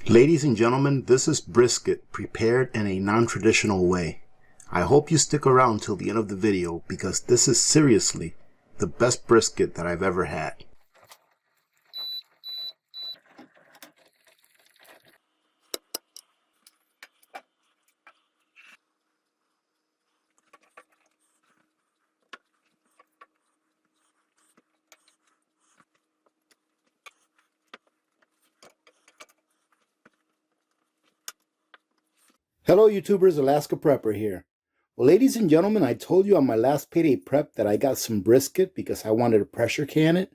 Ladies and gentlemen, this is brisket prepared in a non-traditional way. I hope you stick around till the end of the video because this is seriously the best brisket that I've ever had. Hello YouTubers, Alaska Prepper here. Well, ladies and gentlemen, I told you on my last payday prep that I got some brisket because I wanted to pressure can it.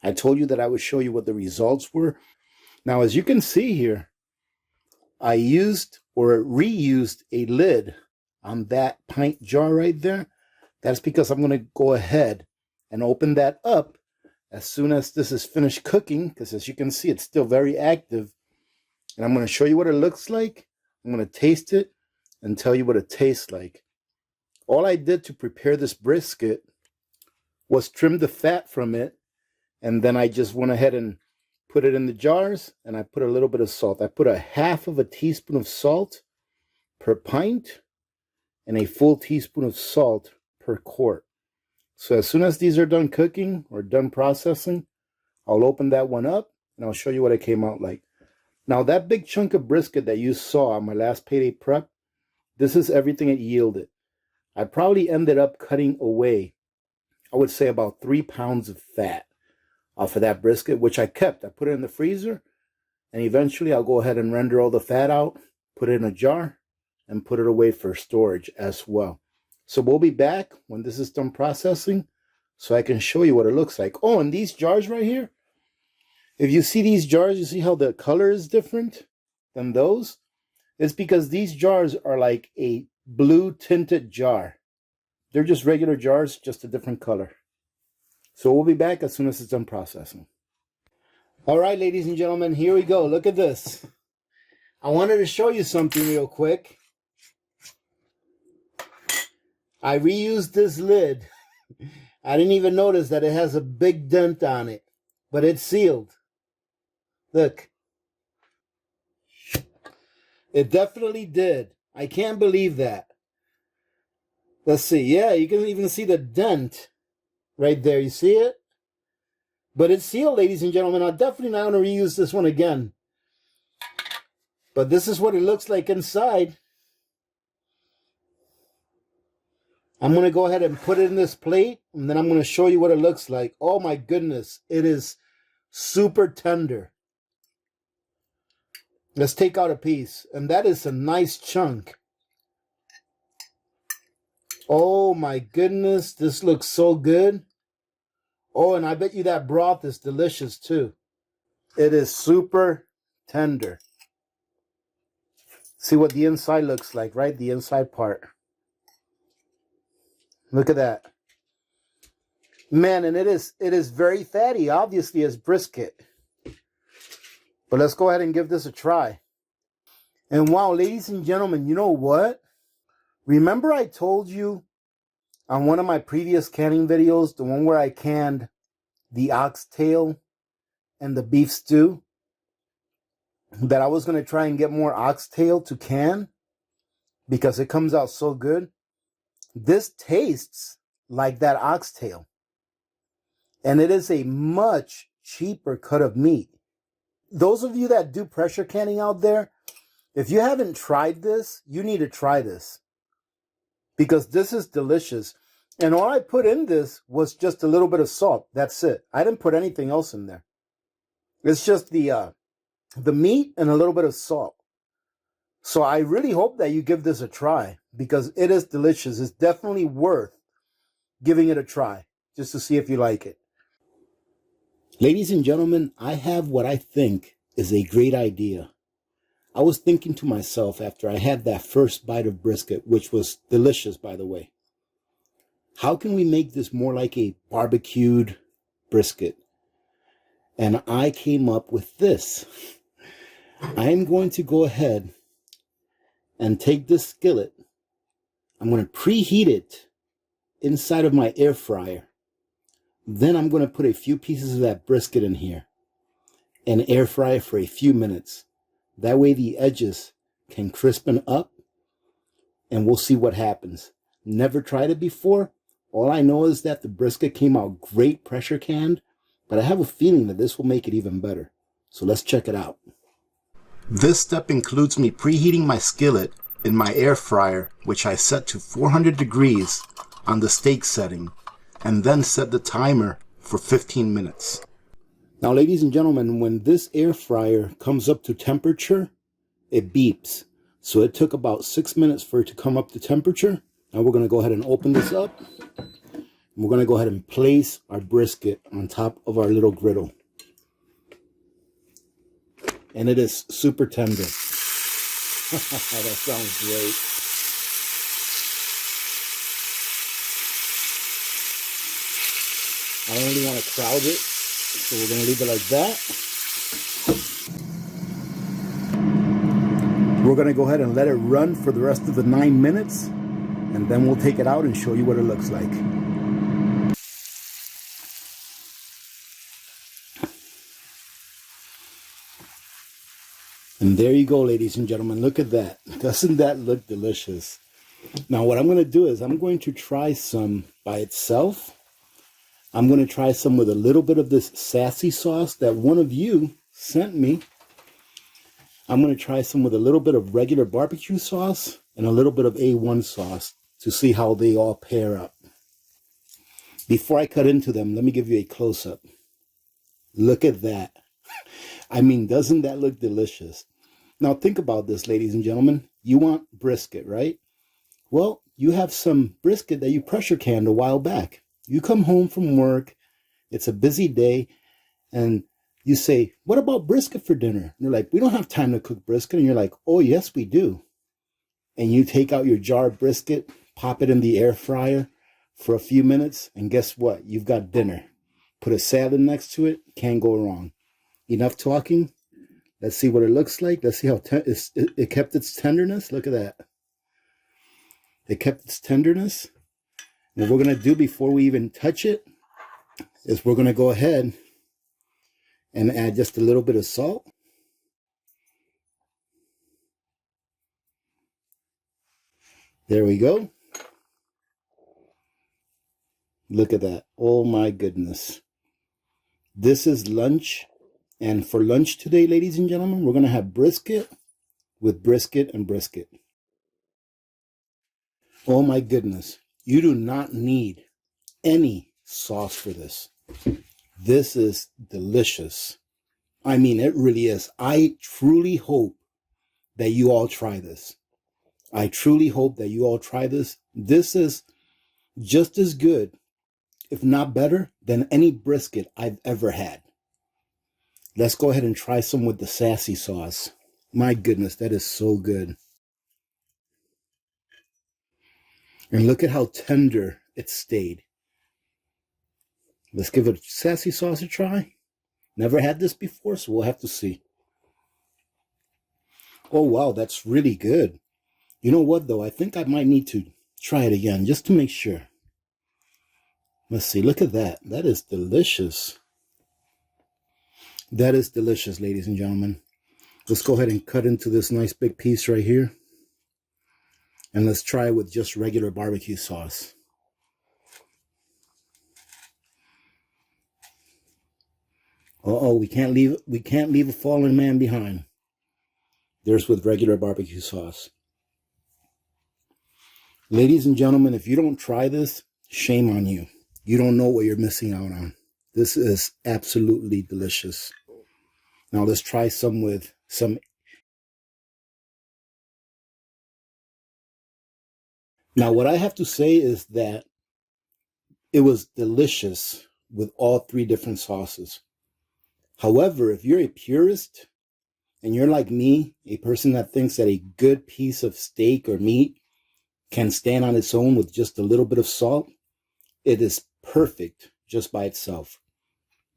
I told you that I would show you what the results were. Now, as you can see here, I used or reused a lid on that pint jar right there. That's because I'm going to go ahead and open that up as soon as this is finished cooking, because as you can see, it's still very active. And I'm going to show you what it looks like. I'm going to taste it and tell you what it tastes like. All I did to prepare this brisket was trim the fat from it, and then I just went ahead and put it in the jars, and I put a little bit of salt. I put a half of a teaspoon of salt per pint and a full teaspoon of salt per quart. So as soon as these are done cooking or done processing, I'll open that one up and I'll show you what it came out like. Now, that big chunk of brisket that you saw on my last payday prep, this is everything it yielded. I probably ended up cutting away, I would say, about 3 pounds of fat off of that brisket, which I kept. I put it in the freezer, and eventually I'll go ahead and render all the fat out, put it in a jar, and put it away for storage as well. So we'll be back when this is done processing so I can show you what it looks like. Oh, and these jars right here, if you see these jars, you see how the color is different than those? It's because these jars are like a blue tinted jar. They're just regular jars, just a different color. So we'll be back as soon as it's done processing. All right, ladies and gentlemen, here we go. Look at this. I wanted to show you something real quick. I reused this lid. I didn't even notice that it has a big dent on it, but it's sealed. Look. It definitely did. I can't believe that. Let's see. Yeah, you can even see the dent right there. You see it? But it's sealed, ladies and gentlemen. I'm definitely not going to reuse this one again. But this is what it looks like inside. I'm going to go ahead and put it in this plate, and then I'm going to show you what it looks like. Oh my goodness. It is super tender. Let's take out a piece. And that is a nice chunk. Oh my goodness. This looks so good. Oh, and I bet you that broth is delicious too. It is super tender. See what the inside looks like, right? The inside part. Look at that. Man, and it is very fatty. Obviously, it's brisket. But let's go ahead and give this a try. And wow, ladies and gentlemen, you know what? Remember I told you on one of my previous canning videos, the one where I canned the oxtail and the beef stew, that I was going to try and get more oxtail to can because it comes out so good. This tastes like that oxtail. And it is a much cheaper cut of meat. Those of you that do pressure canning out there, if you haven't tried this, you need to try this. Because this is delicious. And all I put in this was just a little bit of salt. That's it. I didn't put anything else in there. It's just the meat and a little bit of salt. So I really hope that you give this a try because it is delicious. It's definitely worth giving it a try just to see if you like it. Ladies and gentlemen, I have what I think is a great idea. I was thinking to myself after I had that first bite of brisket, which was delicious, by the way. How can we make this more like a barbecued brisket? And I came up with this. I am going to go ahead and take this skillet. I'm going to preheat it inside of my air fryer. Then I'm going to put a few pieces of that brisket in here and air fry it for a few minutes. That way the edges can crispen up, and we'll see what happens. Never tried it before. All I know is that the brisket came out great pressure canned, but I have a feeling that this will make it even better. So let's check it out. This step includes me preheating my skillet in my air fryer, which I set to 400 degrees on the steak setting, and then set the timer for 15 minutes. Now, ladies and gentlemen, when this air fryer comes up to temperature, it beeps. So it took about 6 minutes for it to come up to temperature. Now we're going to go ahead and open this up. And we're going to go ahead and place our brisket on top of our little griddle. And it is super tender. That sounds great. I don't really want to crowd it, so we're going to leave it like that. We're going to go ahead and let it run for the rest of the 9 minutes, and then we'll take it out and show you what it looks like. And there you go, ladies and gentlemen. Look at that. Doesn't that look delicious? Now, what I'm going to do is I'm going to try some by itself. I'm going to try some with a little bit of this sassy sauce that one of you sent me. I'm going to try some with a little bit of regular barbecue sauce and a little bit of A1 sauce to see how they all pair up. Before I cut into them, let me give you a close-up. Look at that. I mean, doesn't that look delicious? Now, think about this, ladies and gentlemen. You want brisket, right? Well, you have some brisket that you pressure canned a while back. You come home from work, it's a busy day, and you say, what about brisket for dinner? And they're like, we don't have time to cook brisket. And you're like, oh, yes, we do. And you take out your jar of brisket, pop it in the air fryer for a few minutes, and guess what? You've got dinner. Put a salad next to it, can't go wrong. Enough talking. Let's see what it looks like. Let's see how it kept its tenderness. Look at that. It kept its tenderness. And what we're going to do before we even touch it is we're going to go ahead and add just a little bit of salt. There we go. Look at that. Oh my goodness. This is lunch. And for lunch today, ladies and gentlemen, we're going to have brisket with brisket and brisket. Oh my goodness. You do not need any sauce for this. This is delicious. I mean, it really is. I truly hope that you all try this. I truly hope that you all try this. This is just as good, if not better, than any brisket I've ever had. Let's go ahead and try some with the sassy sauce. My goodness, that is so good. And look at how tender it stayed. Let's give it sassy sauce a try. Never had this before, so we'll have to see. Oh, wow, that's really good. You know what, though? I think I might need to try it again just to make sure. Let's see. Look at that. That is delicious. That is delicious, ladies and gentlemen. Let's go ahead and cut into this nice big piece right here. And let's try it with just regular barbecue sauce. Uh-oh, we can't leave a fallen man behind. There's with regular barbecue sauce. Ladies and gentlemen, if you don't try this, shame on you. You don't know what you're missing out on. This is absolutely delicious. Now let's try some with some. Now what I have to say is that it was delicious with all three different sauces. However, if you're a purist and you're like me, a person that thinks that a good piece of steak or meat can stand on its own with just a little bit of salt, it is perfect just by itself.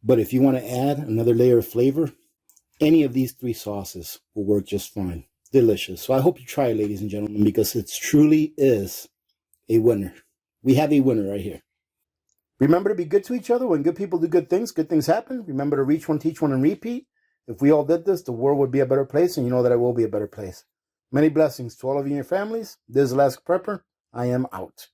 But if you want to add another layer of flavor, any of these three sauces will work just fine. Delicious. So I hope you try it, ladies and gentlemen, because it truly is a winner. We have a winner right here. Remember to be good to each other. When good people do good things happen. Remember to reach one, teach one, and repeat. If we all did this, the world would be a better place, and you know that it will be a better place. Many blessings to all of you and your families. This is Alaska Prepper. I am out.